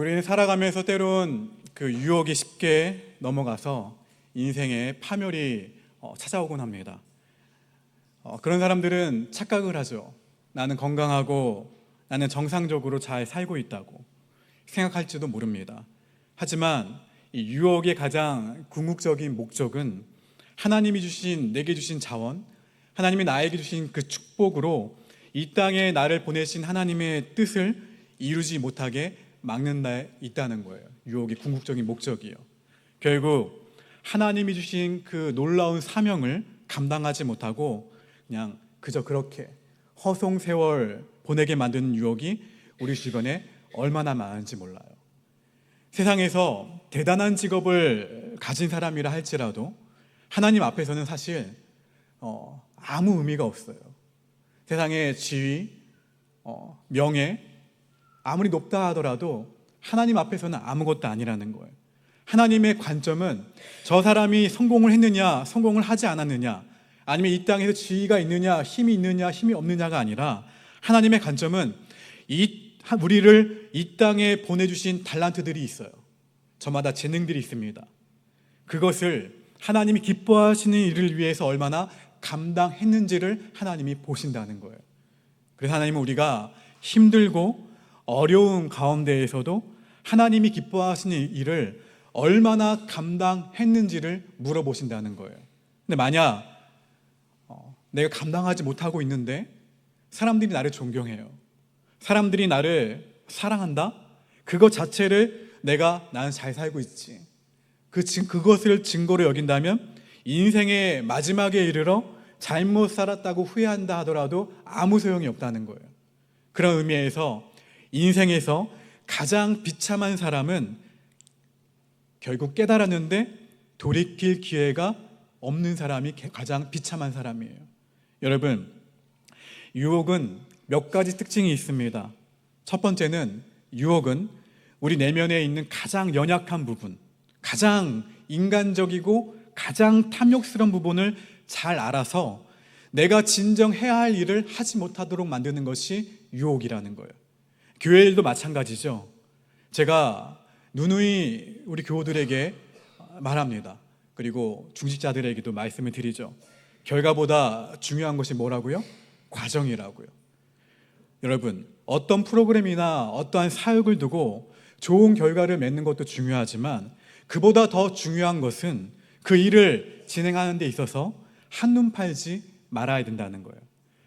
우리는 살아가면서 때론 그 유혹이 쉽게 넘어가서 인생의 파멸이 찾아오곤 합니다. 그런 사람들은 착각을 하죠. 나는 건강하고 나는 정상적으로 잘 살고 있다고 생각할지도 모릅니다. 하지만 이 유혹의 가장 궁극적인 목적은 하나님이 주신, 내게 주신 자원, 하나님이 나에게 주신 그 축복으로 이 땅에 나를 보내신 하나님의 뜻을 이루지 못하게 막는 데 있다는 거예요. 유혹의 궁극적인 목적이요. 결국 하나님이 주신 그 놀라운 사명을 감당하지 못하고 그냥 그저 그렇게 허송세월 보내게 만드는 유혹이 우리 주변에 얼마나 많은지 몰라요. 세상에서 대단한 직업을 가진 사람이라 할지라도 하나님 앞에서는 사실 아무 의미가 없어요. 세상의 지위, 명예 아무리 높다 하더라도 하나님 앞에서는 아무것도 아니라는 거예요. 하나님의 관점은 저 사람이 성공을 했느냐, 성공을 하지 않았느냐, 아니면 이 땅에서 지위가 있느냐, 힘이 있느냐, 힘이 없느냐가 아니라 하나님의 관점은 우리를 이 땅에 보내주신 달란트들이 있어요. 저마다 재능들이 있습니다. 그것을 하나님이 기뻐하시는 일을 위해서 얼마나 감당했는지를 하나님이 보신다는 거예요. 그래서 하나님은 우리가 힘들고 어려운 가운데에서도 하나님이 기뻐하시는 일을 얼마나 감당했는지를 물어보신다는 거예요. 근데 만약 내가 감당하지 못하고 있는데 사람들이 나를 존경해요, 사람들이 나를 사랑한다, 그것 자체를 나는 잘 살고 있지, 그것을 증거로 여긴다면 인생의 마지막에 이르러 잘못 살았다고 후회한다 하더라도 아무 소용이 없다는 거예요. 그런 의미에서 인생에서 가장 비참한 사람은 결국 깨달았는데 돌이킬 기회가 없는 사람이 가장 비참한 사람이에요. 여러분, 유혹은 몇 가지 특징이 있습니다. 첫 번째는 유혹은 우리 내면에 있는 가장 연약한 부분, 가장 인간적이고 가장 탐욕스러운 부분을 잘 알아서 내가 진정 해야 할 일을 하지 못하도록 만드는 것이 유혹이라는 거예요. 교회 일도 마찬가지죠. 제가 누누이 우리 교우들에게 말합니다. 그리고 중직자들에게도 말씀을 드리죠. 결과보다 중요한 것이 뭐라고요? 과정이라고요. 여러분, 어떤 프로그램이나 어떠한 사역을 두고 좋은 결과를 맺는 것도 중요하지만 그보다 더 중요한 것은 그 일을 진행하는 데 있어서 한눈 팔지 말아야 된다는 거예요.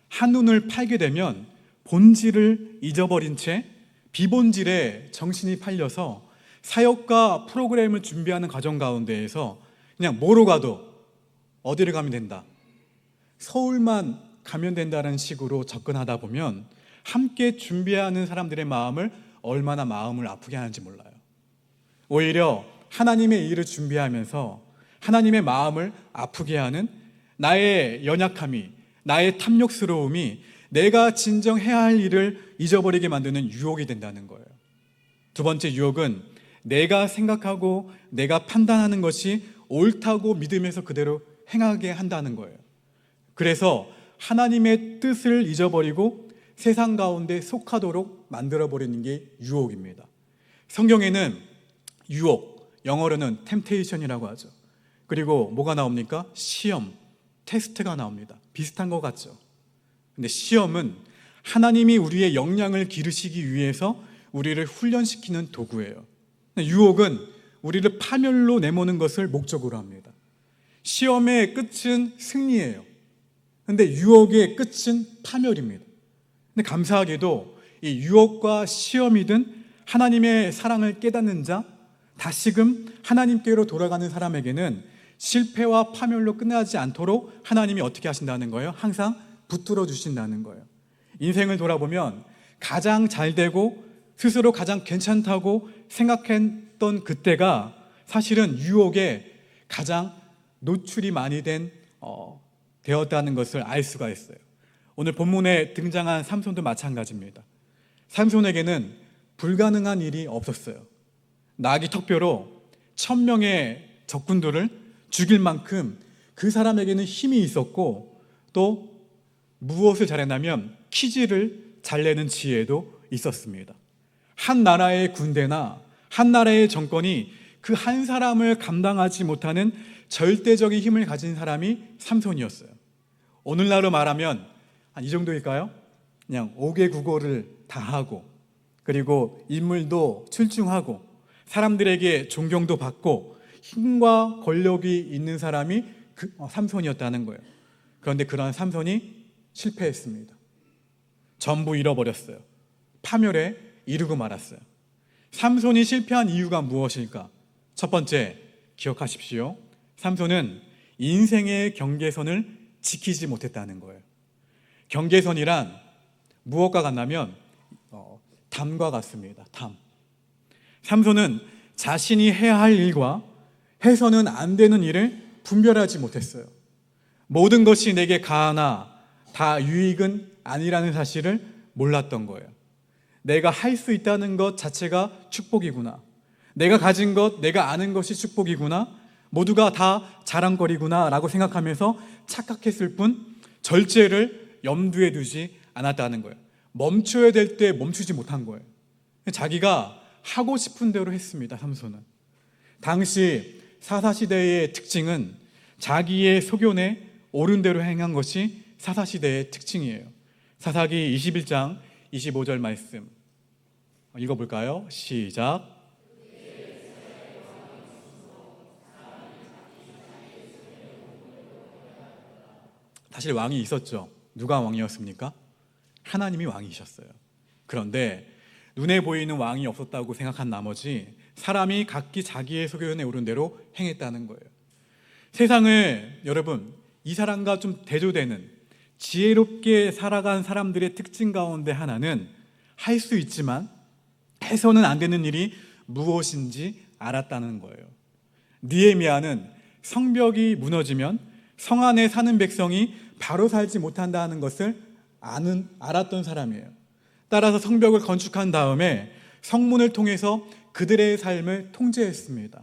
한눈을 팔게 되면 본질을 잊어버린 채 비본질에 정신이 팔려서 사역과 프로그램을 준비하는 과정 가운데에서 그냥 뭐로 가도 어디를 가면 된다, 서울만 가면 된다는 식으로 접근하다 보면 함께 준비하는 사람들의 마음을 얼마나 마음을 아프게 하는지 몰라요. 오히려 하나님의 일을 준비하면서 하나님의 마음을 아프게 하는 나의 연약함이, 나의 탐욕스러움이 내가 진정 해야 할 일을 잊어버리게 만드는 유혹이 된다는 거예요. 두 번째 유혹은 내가 생각하고 내가 판단하는 것이 옳다고 믿으면서 그대로 행하게 한다는 거예요. 그래서 하나님의 뜻을 잊어버리고 세상 가운데 속하도록 만들어버리는 게 유혹입니다. 성경에는 유혹, 영어로는 temptation이라고 하죠. 그리고 뭐가 나옵니까? 시험, 테스트가 나옵니다. 비슷한 것 같죠? 근데 시험은 하나님이 우리의 역량을 기르시기 위해서 우리를 훈련시키는 도구예요. 유혹은 우리를 파멸로 내모는 것을 목적으로 합니다. 시험의 끝은 승리예요. 근데 유혹의 끝은 파멸입니다. 근데 감사하게도 이 유혹과 시험이든 하나님의 사랑을 깨닫는 자, 다시금 하나님께로 돌아가는 사람에게는 실패와 파멸로 끝나지 않도록 하나님이 어떻게 하신다는 거예요? 항상 붙들어 주신다는 거예요. 인생을 돌아보면 가장 잘 되고 스스로 가장 괜찮다고 생각했던 그때가 사실은 유혹에 가장 노출이 많이 되었다는 것을 알 수가 있어요. 오늘 본문에 등장한 삼손도 마찬가지입니다. 삼손에게는 불가능한 일이 없었어요. 나귀 턱뼈로 1000명의 적군들을 죽일 만큼 그 사람에게는 힘이 있었고, 또 무엇을 잘했냐면 퀴즈를 잘 내는 지혜도 있었습니다. 한 나라의 군대나 한 나라의 정권이 그 한 사람을 감당하지 못하는 절대적인 힘을 가진 사람이 삼손이었어요. 오늘날로 말하면 한 이 정도일까요? 그냥 5개 국어를 다 하고, 그리고 인물도 출중하고 사람들에게 존경도 받고 힘과 권력이 있는 사람이 삼손이었다는 거예요. 그런데 그러한 삼손이 실패했습니다. 전부 잃어버렸어요. 파멸에 이르고 말았어요. 삼손이 실패한 이유가 무엇일까? 첫 번째, 기억하십시오. 삼손은 인생의 경계선을 지키지 못했다는 거예요. 경계선이란 무엇과 같냐면 담과 같습니다. 담. 삼손은 자신이 해야 할 일과 해서는 안 되는 일을 분별하지 못했어요. 모든 것이 내게 가하나 다 유익은 아니라는 사실을 몰랐던 거예요. 내가 할 수 있다는 것 자체가 축복이구나. 내가 가진 것, 내가 아는 것이 축복이구나. 모두가 다 자랑거리구나 라고 생각하면서 착각했을 뿐 절제를 염두에 두지 않았다는 거예요. 멈춰야 될 때 멈추지 못한 거예요. 자기가 하고 싶은 대로 했습니다. 삼손은. 당시 사사시대의 특징은 자기의 소견에 옳은 대로 행한 것이 사사시대의 특징이에요. 사사기 21장 25절 말씀 읽어볼까요? 시작. 사실 왕이 있었죠. 누가 왕이었습니까? 하나님이 왕이셨어요. 그런데 눈에 보이는 왕이 없었다고 생각한 나머지 사람이 각기 자기의 소견에 오른 대로 행했다는 거예요. 세상을 여러분 이 사람과 좀 대조되는 지혜롭게 살아간 사람들의 특징 가운데 하나는 할 수 있지만 해서는 안 되는 일이 무엇인지 알았다는 거예요. 느헤미야는 성벽이 무너지면 성 안에 사는 백성이 바로 살지 못한다는 것을 알았던 사람이에요. 따라서 성벽을 건축한 다음에 성문을 통해서 그들의 삶을 통제했습니다.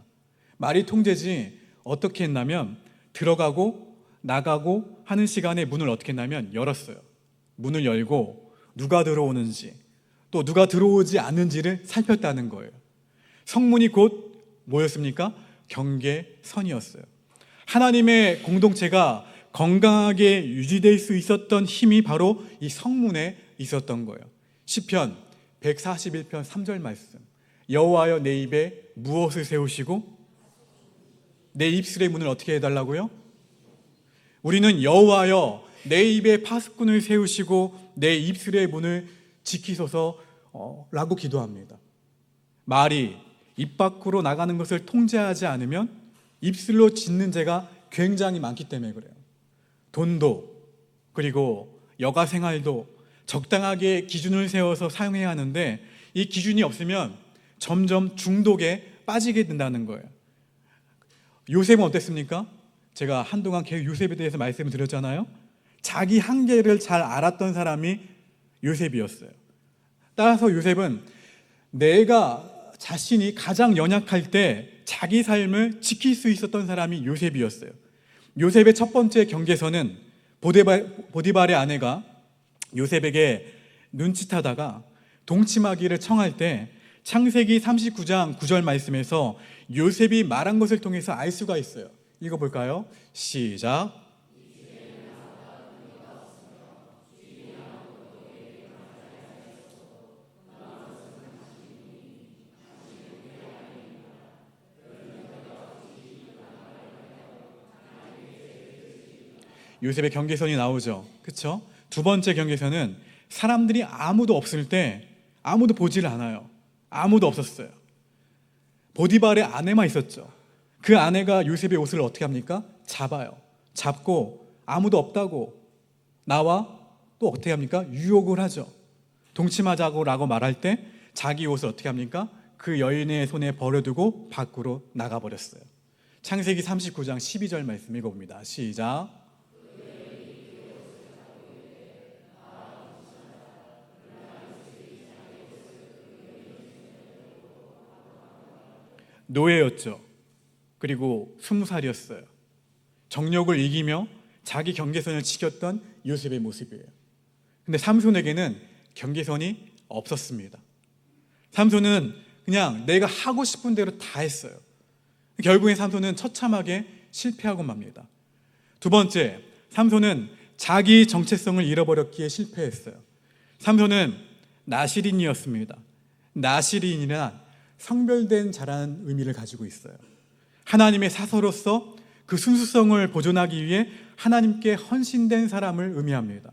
말이 통제지 어떻게 했냐면 들어가고 나가고 하는 시간에 문을 어떻게 했냐면 열었어요. 문을 열고 누가 들어오는지 또 누가 들어오지 않는지를 살폈다는 거예요. 성문이 곧 뭐였습니까? 경계선이었어요. 하나님의 공동체가 건강하게 유지될 수 있었던 힘이 바로 이 성문에 있었던 거예요. 시편 141편 3절 말씀. 여호와여 내 입에 무엇을 세우시고 내 입술의 문을 어떻게 해달라고요? 우리는 여호와여 내 입에 파수꾼을 세우시고 내 입술의 문을 지키소서 라고 기도합니다. 말이 입 밖으로 나가는 것을 통제하지 않으면 입술로 짓는 죄가 굉장히 많기 때문에 그래요. 돈도 그리고 여가 생활도 적당하게 기준을 세워서 사용해야 하는데 이 기준이 없으면 점점 중독에 빠지게 된다는 거예요. 요셉은 어땠습니까? 제가 한동안 계속 요셉에 대해서 말씀을 드렸잖아요. 자기 한계를 잘 알았던 사람이 요셉이었어요. 따라서 요셉은 내가 자신이 가장 연약할 때 자기 삶을 지킬 수 있었던 사람이 요셉이었어요. 요셉의 첫 번째 경계선은 보디발의 아내가 요셉에게 눈짓하다가 동침하기를 청할 때 창세기 39장 9절 말씀에서 요셉이 말한 것을 통해서 알 수가 있어요. 읽어볼까요? 시작. 요셉의 경계선이 나오죠. 그렇죠? 두 번째 경계선은 사람들이 아무도 없을 때 아무도 보지를 않아요. 아무도 없었어요. 보디발의 아내만 있었죠. 그 아내가 요셉의 옷을 어떻게 합니까? 잡아요. 잡고 아무도 없다고 나와 또 어떻게 합니까? 유혹을 하죠. 동침하자고 라고 말할 때 자기 옷을 어떻게 합니까? 그 여인의 손에 버려두고 밖으로 나가버렸어요. 창세기 39장 12절 말씀 읽어봅니다. 시작. 노예였죠. 그리고 20살이었어요. 정욕을 이기며 자기 경계선을 지켰던 요셉의 모습이에요. 근데 삼손에게는 경계선이 없었습니다. 삼손은 그냥 내가 하고 싶은 대로 다 했어요. 결국엔 삼손은 처참하게 실패하고 맙니다. 두 번째, 삼손은 자기 정체성을 잃어버렸기에 실패했어요. 삼손은 나시린이었습니다. 나시린이란 성별된 자라는 의미를 가지고 있어요. 하나님의 사서로서 그 순수성을 보존하기 위해 하나님께 헌신된 사람을 의미합니다.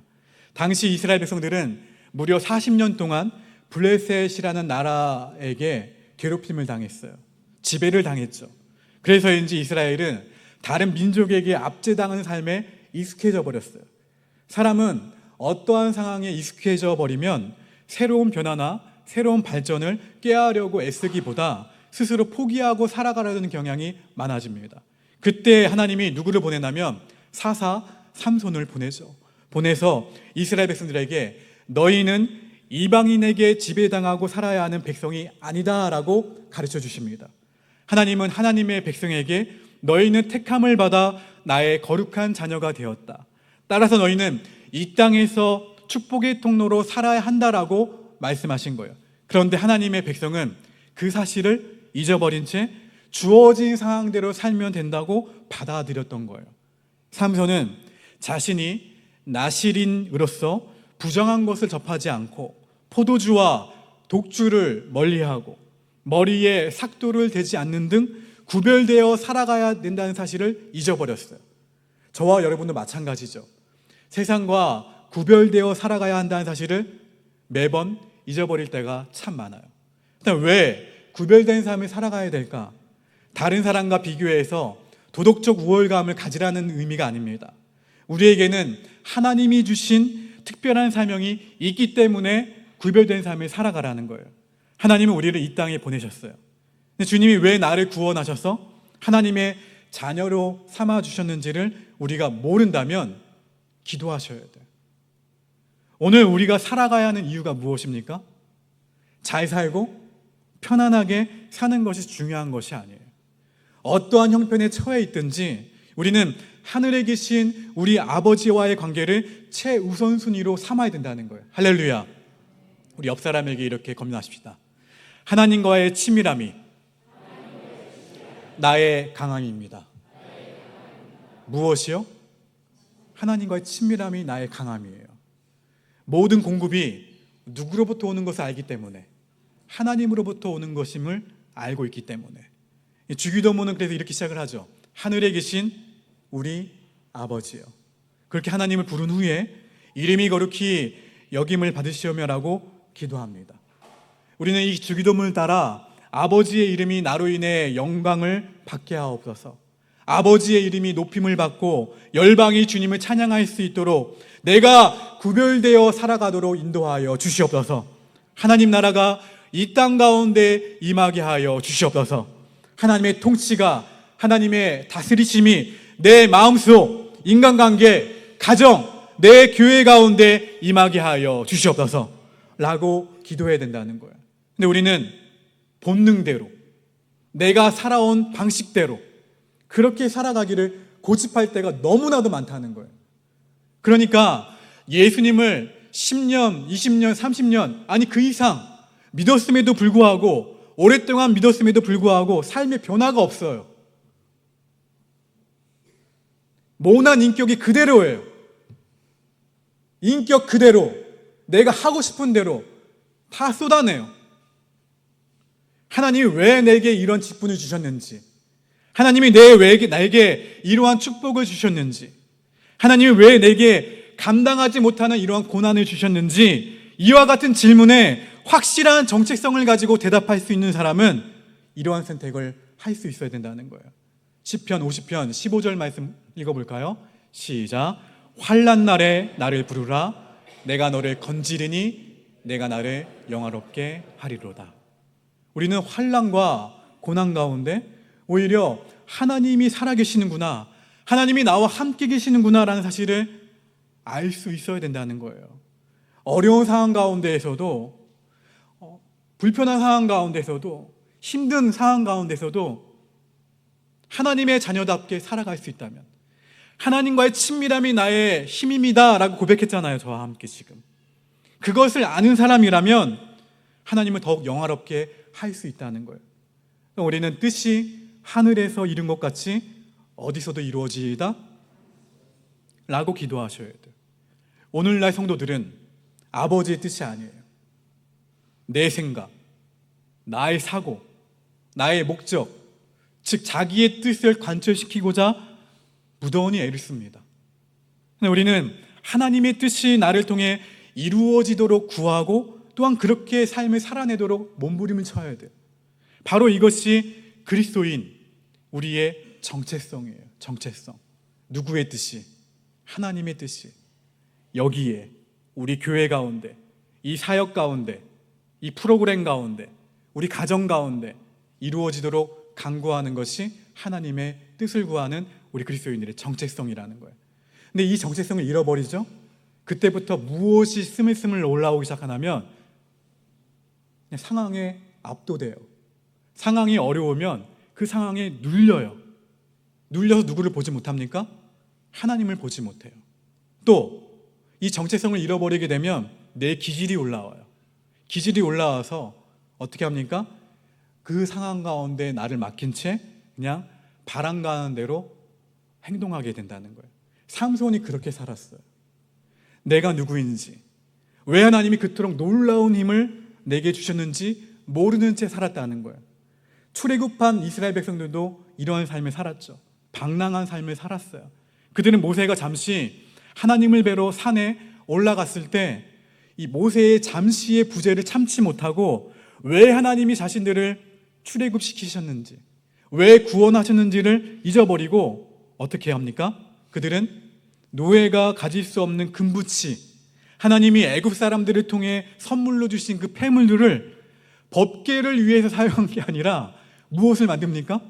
당시 이스라엘 백성들은 무려 40년 동안 블레셋이라는 나라에게 괴롭힘을 당했어요. 지배를 당했죠. 그래서인지 이스라엘은 다른 민족에게 압제당하는 삶에 익숙해져 버렸어요. 사람은 어떠한 상황에 익숙해져 버리면 새로운 변화나 새로운 발전을 꾀하려고 애쓰기보다 스스로 포기하고 살아가려는 경향이 많아집니다. 그때 하나님이 누구를 보내냐면 사사 삼손을 보내죠. 보내서 이스라엘 백성들에게 너희는 이방인에게 지배당하고 살아야 하는 백성이 아니다라고 가르쳐 주십니다. 하나님은 하나님의 백성에게 너희는 택함을 받아 나의 거룩한 자녀가 되었다. 따라서 너희는 이 땅에서 축복의 통로로 살아야 한다라고 말씀하신 거예요. 그런데 하나님의 백성은 그 사실을 잊어버린 채 주어진 상황대로 살면 된다고 받아들였던 거예요. 삼손은 자신이 나시린으로서 부정한 것을 접하지 않고 포도주와 독주를 멀리하고 머리에 삭도를 대지 않는 등 구별되어 살아가야 된다는 사실을 잊어버렸어요. 저와 여러분도 마찬가지죠. 세상과 구별되어 살아가야 한다는 사실을 매번 잊어버릴 때가 참 많아요. 왜 구별된 삶을 살아가야 될까? 다른 사람과 비교해서 도덕적 우월감을 가지라는 의미가 아닙니다. 우리에게는 하나님이 주신 특별한 사명이 있기 때문에 구별된 삶을 살아가라는 거예요. 하나님은 우리를 이 땅에 보내셨어요. 근데 주님이 왜 나를 구원하셔서 하나님의 자녀로 삼아주셨는지를 우리가 모른다면 기도하셔야 돼요. 오늘 우리가 살아가야 하는 이유가 무엇입니까? 잘 살고 편안하게 사는 것이 중요한 것이 아니에요. 어떠한 형편에 처해 있든지 우리는 하늘에 계신 우리 아버지와의 관계를 최우선순위로 삼아야 된다는 거예요. 할렐루야. 우리 옆 사람에게 이렇게 건면하십시다. 하나님과의 친밀함이 나의 강함입니다. 무엇이요? 하나님과의 친밀함이 나의 강함이에요. 모든 공급이 누구로부터 오는 것을 알기 때문에, 하나님으로부터 오는 것임을 알고 있기 때문에. 주기도문은 그래서 이렇게 시작을 하죠. 하늘에 계신 우리 아버지요. 그렇게 하나님을 부른 후에 이름이 거룩히 여김을 받으시오며라고 기도합니다. 우리는 이 주기도문을 따라 아버지의 이름이 나로 인해 영광을 받게 하옵소서, 아버지의 이름이 높임을 받고 열방이 주님을 찬양할 수 있도록 내가 구별되어 살아가도록 인도하여 주시옵소서, 하나님 나라가 이 땅 가운데 임하게 하여 주시옵소서, 하나님의 통치가, 하나님의 다스리심이 내 마음속, 인간관계, 가정, 내 교회 가운데 임하게 하여 주시옵소서 라고 기도해야 된다는 거예요. 근데 우리는 본능대로, 내가 살아온 방식대로 그렇게 살아가기를 고집할 때가 너무나도 많다는 거예요. 그러니까 예수님을 10년, 20년, 30년, 아니 그 이상 믿었음에도 불구하고, 오랫동안 믿었음에도 불구하고 삶의 변화가 없어요. 모난 인격이 그대로예요. 인격 그대로 내가 하고 싶은 대로 다 쏟아내요. 하나님이 왜 내게 이런 직분을 주셨는지, 하나님이 나에게 이러한 축복을 주셨는지, 하나님이 왜 내게 감당하지 못하는 이러한 고난을 주셨는지, 이와 같은 질문에 확실한 정체성을 가지고 대답할 수 있는 사람은 이러한 선택을 할 수 있어야 된다는 거예요. 시편 50편 15절 말씀 읽어볼까요? 시작. 환난 날에 나를 부르라. 내가 너를 건지리니 내가 나를 영화롭게 하리로다. 우리는 환난과 고난 가운데 오히려 하나님이 살아계시는구나, 하나님이 나와 함께 계시는구나 라는 사실을 알 수 있어야 된다는 거예요. 어려운 상황 가운데에서도, 불편한 상황 가운데서도, 힘든 상황 가운데서도 하나님의 자녀답게 살아갈 수 있다면, 하나님과의 친밀함이 나의 힘입니다 라고 고백했잖아요, 저와 함께 지금. 그것을 아는 사람이라면 하나님을 더욱 영화롭게 할 수 있다는 거예요. 우리는 뜻이 하늘에서 이룬 것 같이 어디서도 이루어지이다 라고 기도하셔야 돼요. 오늘날 성도들은 아버지의 뜻이 아니에요. 내 생각, 나의 사고, 나의 목적, 즉 자기의 뜻을 관철시키고자 무던히 애를 씁니다. 우리는 하나님의 뜻이 나를 통해 이루어지도록 구하고 또한 그렇게 삶을 살아내도록 몸부림을 쳐야 돼요. 바로 이것이 그리스도인 우리의 정체성이에요. 정체성. 누구의 뜻이? 하나님의 뜻이 여기에 우리 교회 가운데, 이 사역 가운데, 이 프로그램 가운데, 우리 가정 가운데 이루어지도록 간구하는 것이 하나님의 뜻을 구하는 우리 그리스도인들의 정체성이라는 거예요. 근데 이 정체성을 잃어버리죠? 그때부터 무엇이 스물스물 올라오기 시작하냐면 그냥 상황에 압도돼요. 상황이 어려우면 그 상황에 눌려요. 눌려서 누구를 보지 못합니까? 하나님을 보지 못해요. 또 이 정체성을 잃어버리게 되면 내 기질이 올라와요. 기질이 올라와서 어떻게 합니까? 그 상황 가운데 나를 맡긴 채 그냥 바람 가는 대로 행동하게 된다는 거예요. 삼손이 그렇게 살았어요. 내가 누구인지, 왜 하나님이 그토록 놀라운 힘을 내게 주셨는지 모르는 채 살았다는 거예요. 출애굽한 이스라엘 백성들도 이러한 삶을 살았죠. 방랑한 삶을 살았어요. 그들은 모세가 잠시 하나님을 뵈러 산에 올라갔을 때 이 모세의 잠시의 부재를 참지 못하고 왜 하나님이 자신들을 출애굽시키셨는지, 왜 구원하셨는지를 잊어버리고 어떻게 합니까? 그들은 노예가 가질 수 없는 금부치, 하나님이 애굽 사람들을 통해 선물로 주신 그 폐물들을 법궤를 위해서 사용한 게 아니라 무엇을 만듭니까?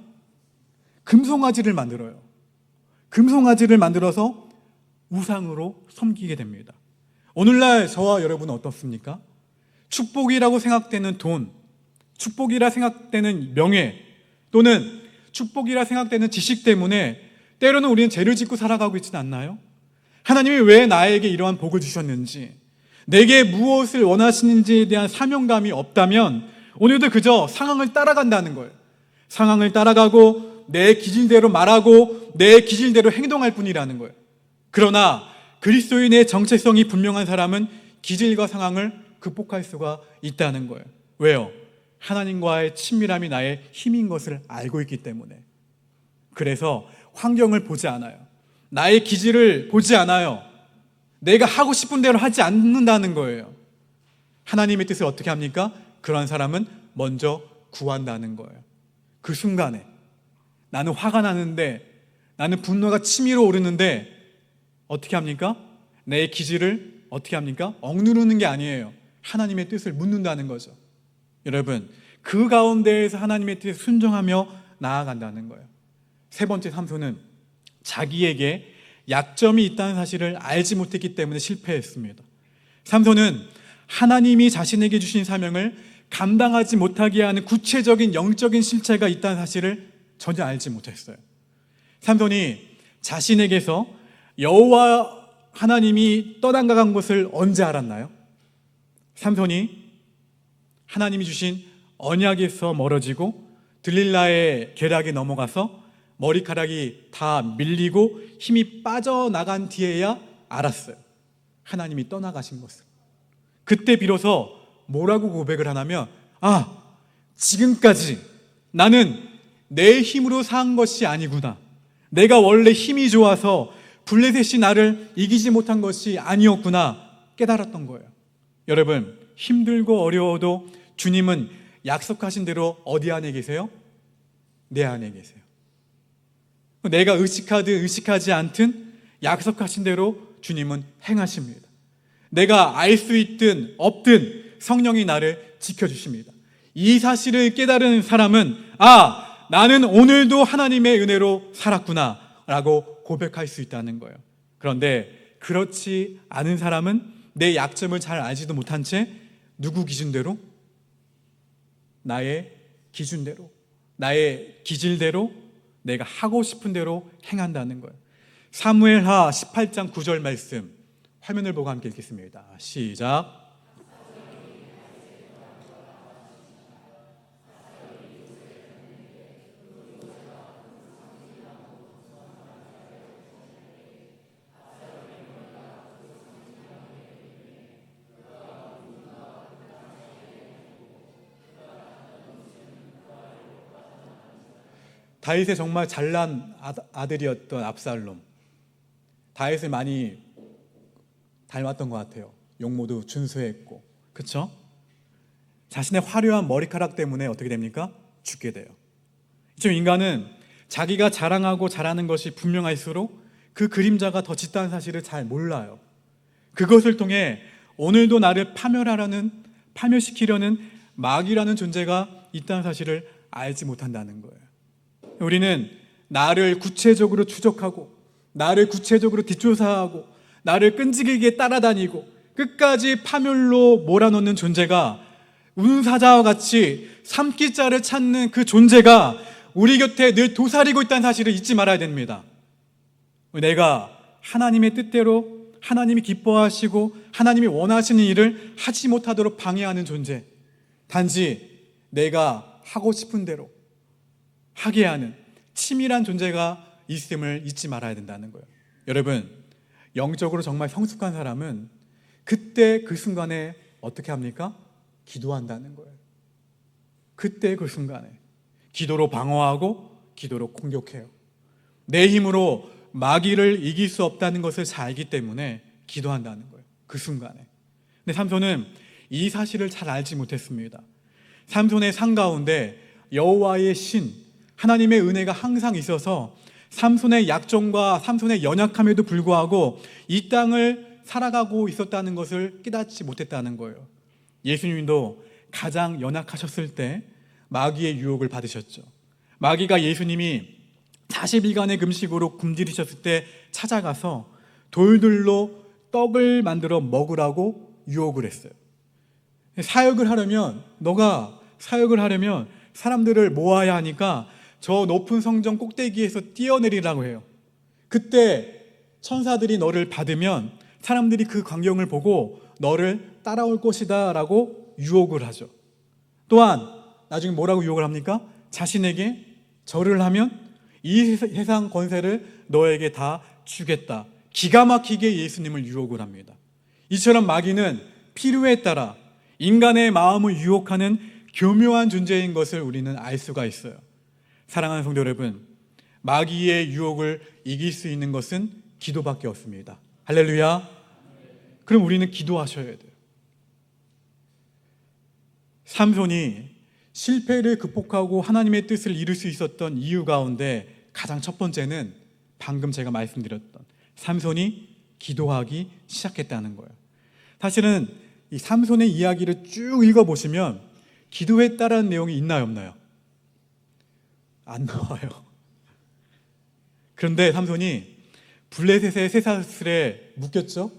금송아지를 만들어요. 금송아지를 만들어서 우상으로 섬기게 됩니다. 오늘날 저와 여러분은 어떻습니까? 축복이라고 생각되는 돈, 축복이라 생각되는 명예, 또는 축복이라 생각되는 지식 때문에 때로는 우리는 죄를 짓고 살아가고 있지는 않나요? 하나님이 왜 나에게 이러한 복을 주셨는지, 내게 무엇을 원하시는지에 대한 사명감이 없다면 오늘도 그저 상황을 따라간다는 거예요. 상황을 따라가고 내 기질대로 말하고 내 기질대로 행동할 뿐이라는 거예요. 그러나 그리스도인의 정체성이 분명한 사람은 기질과 상황을 극복할 수가 있다는 거예요. 왜요? 하나님과의 친밀함이 나의 힘인 것을 알고 있기 때문에. 그래서 환경을 보지 않아요. 나의 기질을 보지 않아요. 내가 하고 싶은 대로 하지 않는다는 거예요. 하나님의 뜻을 어떻게 합니까? 그러한 사람은 먼저 구한다는 거예요. 그 순간에 나는 화가 나는데, 나는 분노가 치밀어 오르는데 어떻게 합니까? 내 기질을 어떻게 합니까? 억누르는 게 아니에요. 하나님의 뜻을 묻는다는 거죠. 여러분, 그 가운데에서 하나님의 뜻에 순종하며 나아간다는 거예요. 세 번째, 삼손은 자기에게 약점이 있다는 사실을 알지 못했기 때문에 실패했습니다. 삼손은 하나님이 자신에게 주신 사명을 감당하지 못하게 하는 구체적인 영적인 실체가 있다는 사실을 전혀 알지 못했어요. 삼손이 자신에게서 여호와 하나님이 떠나간 것을 언제 알았나요? 삼손이 하나님이 주신 언약에서 멀어지고 들릴라의 계략에 넘어가서 머리카락이 다 밀리고 힘이 빠져나간 뒤에야 알았어요. 하나님이 떠나가신 것을. 그때 비로소 뭐라고 고백을 하냐면, 지금까지 나는 내 힘으로 산 것이 아니구나. 내가 원래 힘이 좋아서 블레셋이 나를 이기지 못한 것이 아니었구나 깨달았던 거예요. 여러분, 힘들고 어려워도 주님은 약속하신 대로 어디 안에 계세요? 내 안에 계세요. 내가 의식하든 의식하지 않든 약속하신 대로 주님은 행하십니다. 내가 알 수 있든 없든 성령이 나를 지켜주십니다. 이 사실을 깨달은 사람은 나는 오늘도 하나님의 은혜로 살았구나 라고 고백할 수 있다는 거예요. 그런데 그렇지 않은 사람은 내 약점을 잘 알지도 못한 채 누구 기준대로? 나의 기준대로, 나의 기질대로 내가 하고 싶은 대로 행한다는 거예요. 사무엘하 18장 9절 말씀 화면을 보고 함께 읽겠습니다. 시작. 다윗의 정말 잘난 아들이었던 압살롬, 다윗을 많이 닮았던 것 같아요. 용모도 준수했고, 그렇죠? 자신의 화려한 머리카락 때문에 어떻게 됩니까? 죽게 돼요. 지금 인간은 자기가 자랑하고 잘하는 것이 분명할수록 그 그림자가 더 짙다는 사실을 잘 몰라요. 그것을 통해 오늘도 나를 파멸시키려는 마귀라는 존재가 있다는 사실을 알지 못한다는 거예요. 우리는 나를 구체적으로 추적하고, 나를 구체적으로 뒷조사하고, 나를 끈질기게 따라다니고 끝까지 파멸로 몰아넣는 존재가, 운사자와 같이 삼키자를 찾는 그 존재가 우리 곁에 늘 도사리고 있다는 사실을 잊지 말아야 됩니다. 내가 하나님의 뜻대로, 하나님이 기뻐하시고 하나님이 원하시는 일을 하지 못하도록 방해하는 존재, 단지 내가 하고 싶은 대로 하게 하는 치밀한 존재가 있음을 잊지 말아야 된다는 거예요. 여러분, 영적으로 정말 성숙한 사람은 그때 그 순간에 어떻게 합니까? 기도한다는 거예요. 그때 그 순간에 기도로 방어하고 기도로 공격해요. 내 힘으로 마귀를 이길 수 없다는 것을 잘 알기 때문에 기도한다는 거예요. 그 순간에. 근데 삼손은 이 사실을 잘 알지 못했습니다. 삼손의 삶 가운데 여호와의 신, 하나님의 은혜가 항상 있어서 삼손의 약점과 삼손의 연약함에도 불구하고 이 땅을 살아가고 있었다는 것을 깨닫지 못했다는 거예요. 예수님도 가장 연약하셨을 때 마귀의 유혹을 받으셨죠. 마귀가 예수님이 40일간의 금식으로 굶주리셨을 때 찾아가서 돌들로 떡을 만들어 먹으라고 유혹을 했어요. 너가 사역을 하려면 사람들을 모아야 하니까 저 높은 성전 꼭대기에서 뛰어내리라고 해요. 그때 천사들이 너를 받으면 사람들이 그 광경을 보고 너를 따라올 것이다 라고 유혹을 하죠. 또한 나중에 뭐라고 유혹을 합니까? 자신에게 절을 하면 이 세상 권세를 너에게 다 주겠다. 기가 막히게 예수님을 유혹을 합니다. 이처럼 마귀는 필요에 따라 인간의 마음을 유혹하는 교묘한 존재인 것을 우리는 알 수가 있어요. 사랑하는 성도 여러분, 마귀의 유혹을 이길 수 있는 것은 기도밖에 없습니다. 할렐루야. 그럼 우리는 기도하셔야 돼요. 삼손이 실패를 극복하고 하나님의 뜻을 이룰 수 있었던 이유 가운데 가장 첫 번째는 방금 제가 말씀드렸던 삼손이 기도하기 시작했다는 거예요. 사실은 이 삼손의 이야기를 쭉 읽어보시면 기도했다라는 내용이 있나요, 없나요? 안 나와요. 그런데 삼손이 블레셋의 쇠사슬에 묶였죠.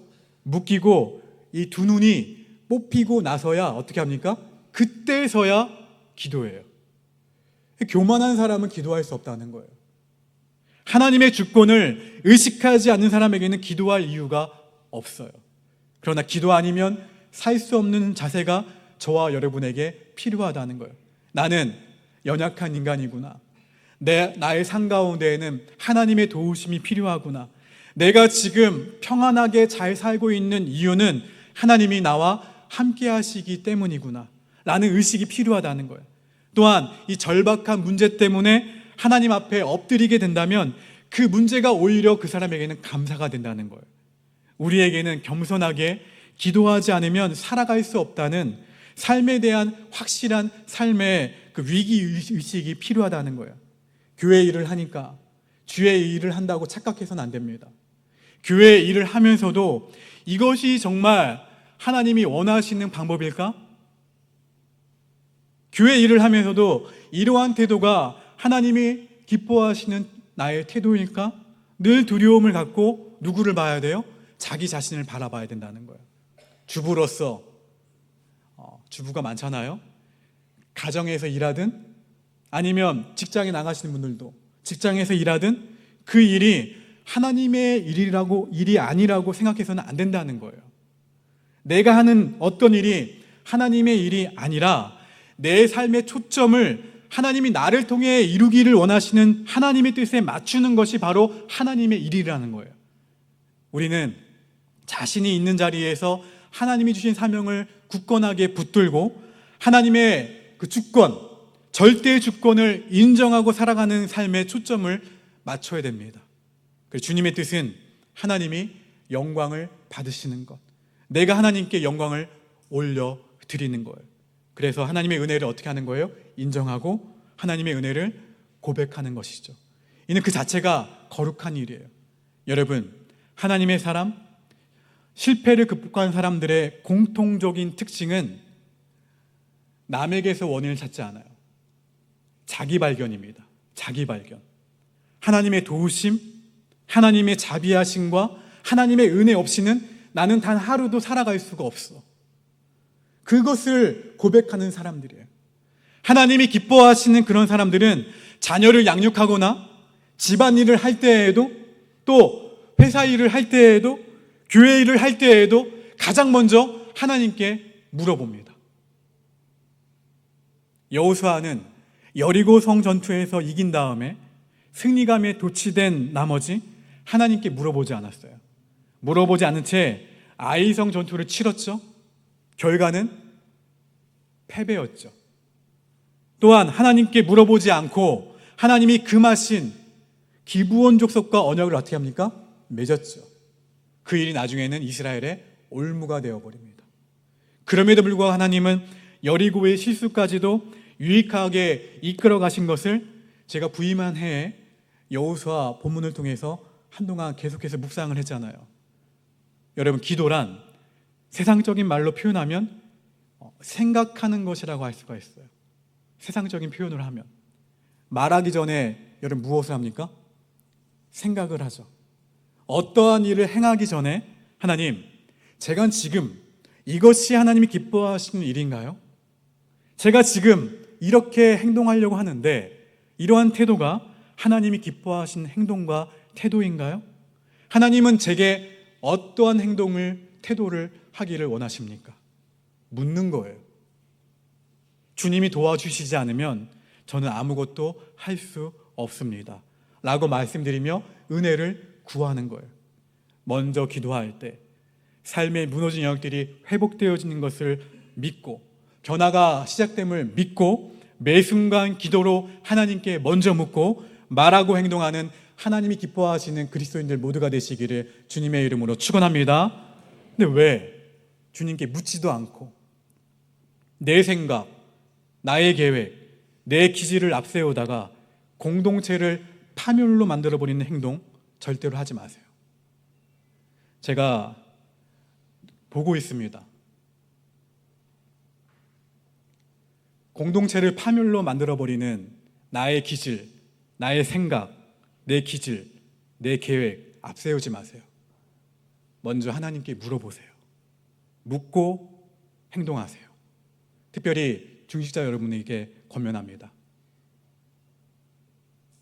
묶이고 이 두 눈이 뽑히고 나서야 어떻게 합니까? 그때서야 기도해요. 교만한 사람은 기도할 수 없다는 거예요. 하나님의 주권을 의식하지 않는 사람에게는 기도할 이유가 없어요. 그러나 기도 아니면 살 수 없는 자세가 저와 여러분에게 필요하다는 거예요. 나는 연약한 인간이구나. 나의 삶 가운데에는 하나님의 도우심이 필요하구나. 내가 지금 평안하게 잘 살고 있는 이유는 하나님이 나와 함께 하시기 때문이구나 라는 의식이 필요하다는 거예요. 또한 이 절박한 문제 때문에 하나님 앞에 엎드리게 된다면 그 문제가 오히려 그 사람에게는 감사가 된다는 거예요. 우리에게는 겸손하게 기도하지 않으면 살아갈 수 없다는 삶에 대한 확실한 삶의 그 위기의식이 필요하다는 거예요. 교회 일을 하니까 주의 일을 한다고 착각해서는 안 됩니다. 교회 일을 하면서도 이것이 정말 하나님이 원하시는 방법일까? 교회 일을 하면서도 이러한 태도가 하나님이 기뻐하시는 나의 태도일까? 늘 두려움을 갖고 누구를 봐야 돼요? 자기 자신을 바라봐야 된다는 거예요. 주부로서 주부가 많잖아요. 가정에서 일하든 아니면 직장에 나가시는 분들도 직장에서 일하든 그 일이 하나님의 일이 아니라고 생각해서는 안 된다는 거예요. 내가 하는 어떤 일이 하나님의 일이 아니라 내 삶의 초점을 하나님이 나를 통해 이루기를 원하시는 하나님의 뜻에 맞추는 것이 바로 하나님의 일이라는 거예요. 우리는 자신이 있는 자리에서 하나님이 주신 사명을 굳건하게 붙들고 하나님의 그 주권, 절대의 주권을 인정하고 살아가는 삶에 초점을 맞춰야 됩니다. 주님의 뜻은 하나님이 영광을 받으시는 것, 내가 하나님께 영광을 올려드리는 거예요. 그래서 하나님의 은혜를 어떻게 하는 거예요? 인정하고 하나님의 은혜를 고백하는 것이죠. 이는 그 자체가 거룩한 일이에요. 여러분, 하나님의 사람, 실패를 극복한 사람들의 공통적인 특징은 남에게서 원인을 찾지 않아요. 자기 발견입니다. 자기 발견. 하나님의 도우심, 하나님의 자비하심과 하나님의 은혜 없이는 나는 단 하루도 살아갈 수가 없어. 그것을 고백하는 사람들이에요. 하나님이 기뻐하시는 그런 사람들은 자녀를 양육하거나 집안일을 할 때에도, 또 회사 일을 할 때에도, 교회 일을 할 때에도 가장 먼저 하나님께 물어봅니다. 여호수아는 여리고 성 전투에서 이긴 다음에 승리감에 도취된 나머지 하나님께 물어보지 않았어요. 물어보지 않은 채 아이성 전투를 치렀죠. 결과는 패배였죠. 또한 하나님께 물어보지 않고 하나님이 금하신 기브온 족속과 언약을 어떻게 합니까? 맺었죠. 그 일이 나중에는 이스라엘의 올무가 되어버립니다. 그럼에도 불구하고 하나님은 여리고의 실수까지도 유익하게 이끌어 가신 것을 제가 부임한 해에 여호수아 본문을 통해서 한동안 계속해서 묵상을 했잖아요. 여러분, 기도란 세상적인 말로 표현하면 생각하는 것이라고 할 수가 있어요. 세상적인 표현을 하면 말하기 전에 여러분 무엇을 합니까? 생각을 하죠. 어떠한 일을 행하기 전에 하나님, 제가 지금 이것이 하나님이 기뻐하시는 일인가요? 제가 지금 이렇게 행동하려고 하는데 이러한 태도가 하나님이 기뻐하시는 행동과 태도인가요? 하나님은 제게 어떠한 행동을, 태도를 하기를 원하십니까? 묻는 거예요. 주님이 도와주시지 않으면 저는 아무것도 할 수 없습니다 라고 말씀드리며 은혜를 구하는 거예요. 먼저 기도할 때 삶의 무너진 영역들이 회복되어지는 것을 믿고 변화가 시작됨을 믿고 매 순간 기도로 하나님께 먼저 묻고 말하고 행동하는 하나님이 기뻐하시는 그리스도인들 모두가 되시기를 주님의 이름으로 축원합니다. 근데 왜 주님께 묻지도 않고 내 생각, 나의 계획, 내 기질을 앞세우다가 공동체를 파멸로 만들어버리는 행동 절대로 하지 마세요. 제가 보고 있습니다. 공동체를 파멸로 만들어버리는 나의 기질, 나의 생각, 내 기질, 내 계획 앞세우지 마세요. 먼저 하나님께 물어보세요. 묻고 행동하세요. 특별히 중직자 여러분에게 권면합니다.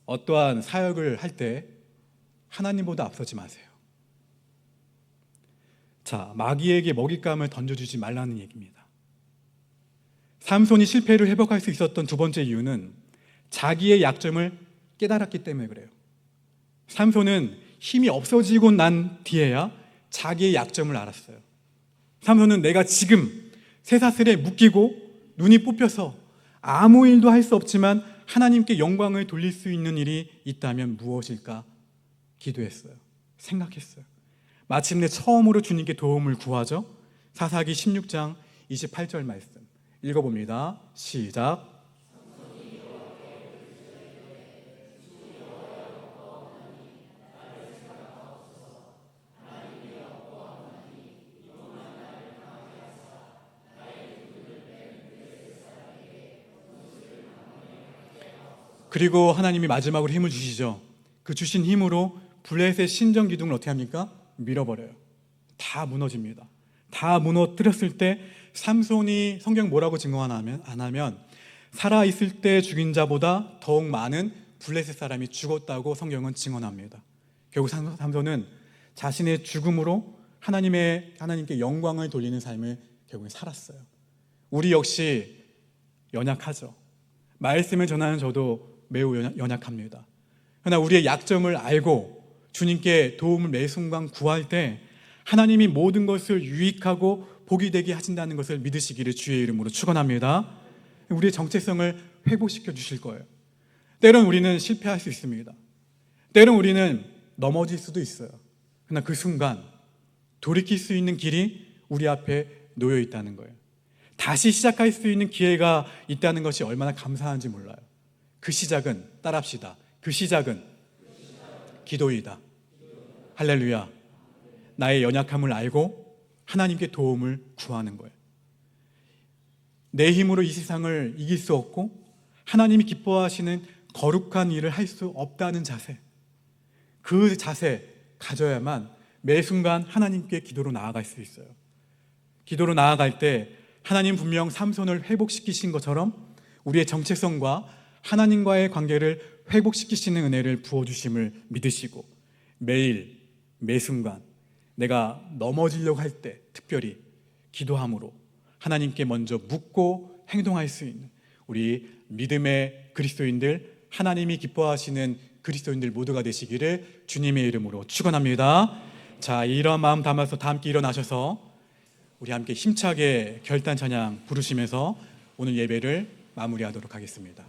어떠한 사역을 할 때 하나님보다 앞서지 마세요. 자, 마귀에게 먹잇감을 던져주지 말라는 얘기입니다. 삼손이 실패를 회복할 수 있었던 두 번째 이유는 자기의 약점을 깨달았기 때문에 그래요. 삼손은 힘이 없어지고 난 뒤에야 자기의 약점을 알았어요. 삼손은 내가 지금 쇠사슬에 묶이고 눈이 뽑혀서 아무 일도 할 수 없지만 하나님께 영광을 돌릴 수 있는 일이 있다면 무엇일까 기도했어요. 생각했어요. 마침내 처음으로 주님께 도움을 구하죠. 사사기 16장 28절 말씀 읽어봅니다. 시작. 그리고 하나님이 마지막으로 힘을 주시죠. 그 주신 힘으로 블레셋의 신전 기둥을 어떻게 합니까? 밀어버려요. 다 무너집니다. 다 무너뜨렸을 때 삼손이 성경 뭐라고 증거하냐면 안 하면 살아있을 때 죽인 자보다 더욱 많은 블레셋 사람이 죽었다고 성경은 증언합니다. 결국 삼손은 자신의 죽음으로 하나님께 영광을 돌리는 삶을 결국에 살았어요. 우리 역시 연약하죠. 말씀을 전하는 저도 매우 연약합니다. 그러나 우리의 약점을 알고 주님께 도움을 매 순간 구할 때 하나님이 모든 것을 유익하고 복이 되게 하신다는 것을 믿으시기를 주의 이름으로 축원합니다. 우리의 정체성을 회복시켜 주실 거예요. 때론 우리는 실패할 수 있습니다. 때론 우리는 넘어질 수도 있어요. 그러나 그 순간 돌이킬 수 있는 길이 우리 앞에 놓여 있다는 거예요. 다시 시작할 수 있는 기회가 있다는 것이 얼마나 감사한지 몰라요. 그 시작은, 따라합시다, 그 시작은 기도이다. 할렐루야. 나의 연약함을 알고 하나님께 도움을 구하는 거예요. 내 힘으로 이 세상을 이길 수 없고 하나님이 기뻐하시는 거룩한 일을 할 수 없다는 자세, 그 자세 가져야만 매 순간 하나님께 기도로 나아갈 수 있어요. 기도로 나아갈 때 하나님 분명 삼손을 회복시키신 것처럼 우리의 정체성과 하나님과의 관계를 회복시키시는 은혜를 부어주심을 믿으시고 매일 매 순간 내가 넘어지려고 할 때 특별히 기도함으로 하나님께 먼저 묻고 행동할 수 있는 우리 믿음의 그리스도인들, 하나님이 기뻐하시는 그리스도인들 모두가 되시기를 주님의 이름으로 축원합니다. 자, 이런 마음 담아서 다 함께 일어나셔서 우리 함께 힘차게 결단 찬양 부르시면서 오늘 예배를 마무리하도록 하겠습니다.